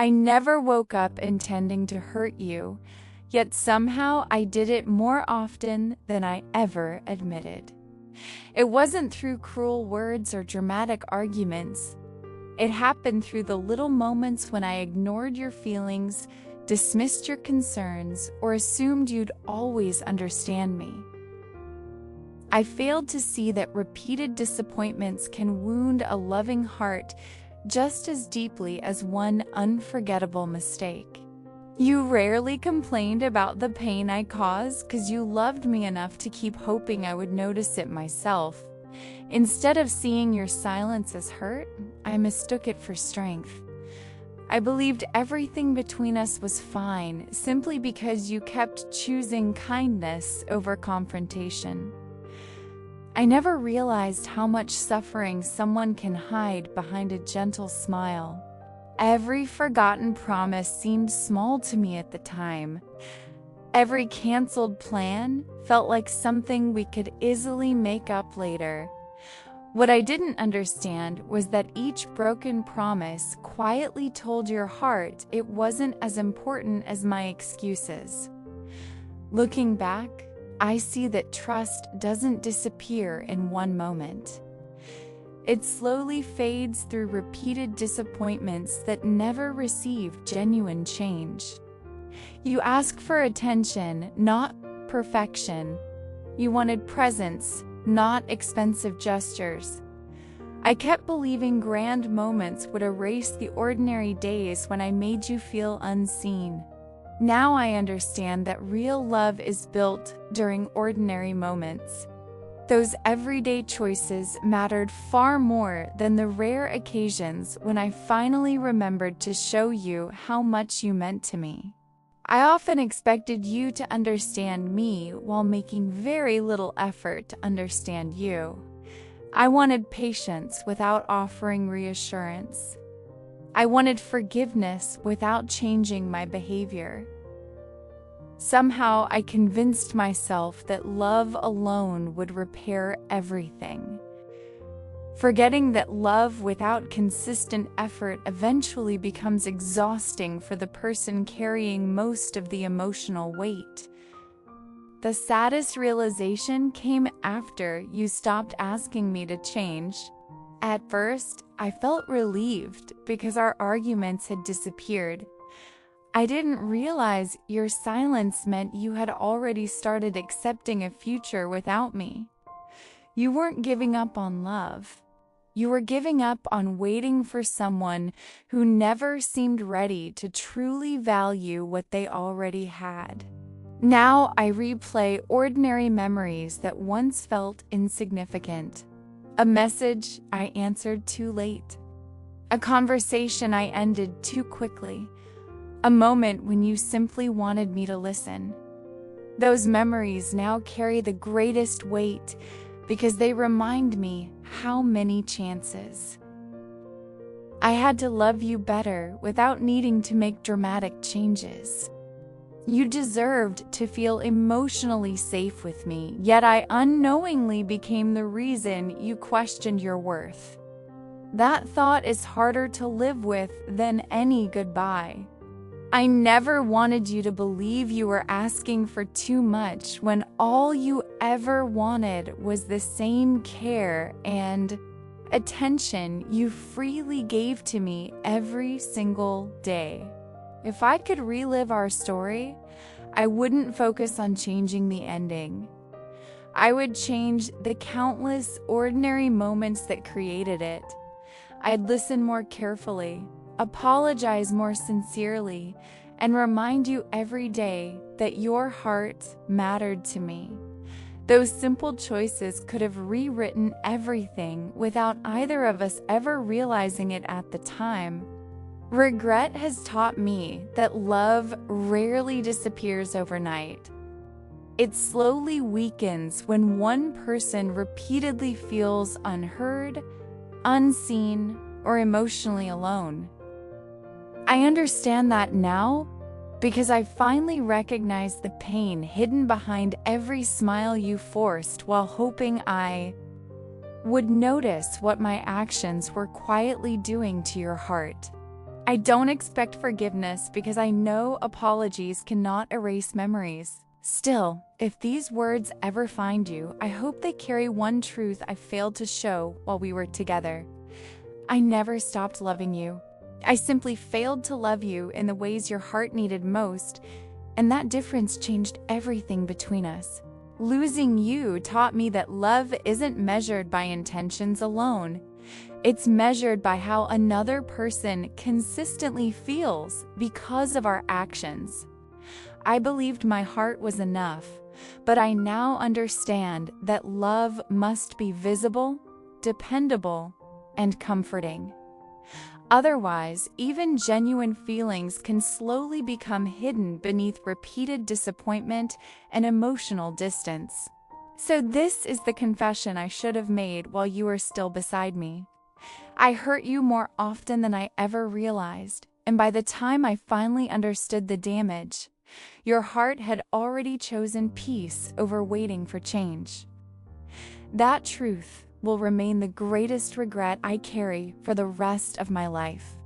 I never woke up intending to hurt you, yet somehow I did it more often than I ever admitted. It wasn't through cruel words or dramatic arguments. It happened through the little moments when I ignored your feelings, dismissed your concerns, or assumed you'd always understand me. I failed to see that repeated disappointments can wound a loving heart just as deeply as one unforgettable mistake. You rarely complained about the pain I caused because you loved me enough to keep hoping I would notice it myself. Instead of seeing your silence as hurt, I mistook it for strength. I believed everything between us was fine simply because you kept choosing kindness over confrontation. I never realized how much suffering someone can hide behind a gentle smile. Every forgotten promise seemed small to me at the time. Every canceled plan felt like something we could easily make up later. What I didn't understand was that each broken promise quietly told your heart it wasn't as important as my excuses. Looking back, I see that trust doesn't disappear in one moment. It slowly fades through repeated disappointments that never receive genuine change. You ask for attention, not perfection. You wanted presence, not expensive gestures. I kept believing grand moments would erase the ordinary days when I made you feel unseen. Now I understand that real love is built during ordinary moments. Those everyday choices mattered far more than the rare occasions when I finally remembered to show you how much you meant to me. I often expected you to understand me while making very little effort to understand you. I wanted patience without offering reassurance. I wanted forgiveness without changing my behavior. Somehow I convinced myself that love alone would repair everything, forgetting that love without consistent effort eventually becomes exhausting for the person carrying most of the emotional weight. The saddest realization came after you stopped asking me to change. At first, I felt relieved because our arguments had disappeared. I didn't realize your silence meant you had already started accepting a future without me. You weren't giving up on love. You were giving up on waiting for someone who never seemed ready to truly value what they already had. Now I replay ordinary memories that once felt insignificant. A message I answered too late. A conversation I ended too quickly. A moment when you simply wanted me to listen. Those memories now carry the greatest weight because they remind me how many chances I had to love you better without needing to make dramatic changes. You deserved to feel emotionally safe with me, yet I unknowingly became the reason you questioned your worth. That thought is harder to live with than any goodbye. I never wanted you to believe you were asking for too much when all you ever wanted was the same care and attention you freely gave to me every single day. If I could relive our story, I wouldn't focus on changing the ending. I would change the countless ordinary moments that created it. I'd listen more carefully, apologize more sincerely, and remind you every day that your heart mattered to me. Those simple choices could have rewritten everything without either of us ever realizing it at the time. Regret has taught me that love rarely disappears overnight. It slowly weakens when one person repeatedly feels unheard, unseen, or emotionally alone. I understand that now because I finally recognized the pain hidden behind every smile you forced while hoping I would notice what my actions were quietly doing to your heart. I don't expect forgiveness because I know apologies cannot erase memories. Still, if these words ever find you, I hope they carry one truth I failed to show while we were together. I never stopped loving you. I simply failed to love you in the ways your heart needed most, and that difference changed everything between us. Losing you taught me that love isn't measured by intentions alone. It's measured by how another person consistently feels because of our actions. I believed my heart was enough, but I now understand that love must be visible, dependable, and comforting. Otherwise, even genuine feelings can slowly become hidden beneath repeated disappointment and emotional distance. So this is the confession I should have made while you were still beside me. I hurt you more often than I ever realized, and by the time I finally understood the damage, your heart had already chosen peace over waiting for change. That truth will remain the greatest regret I carry for the rest of my life.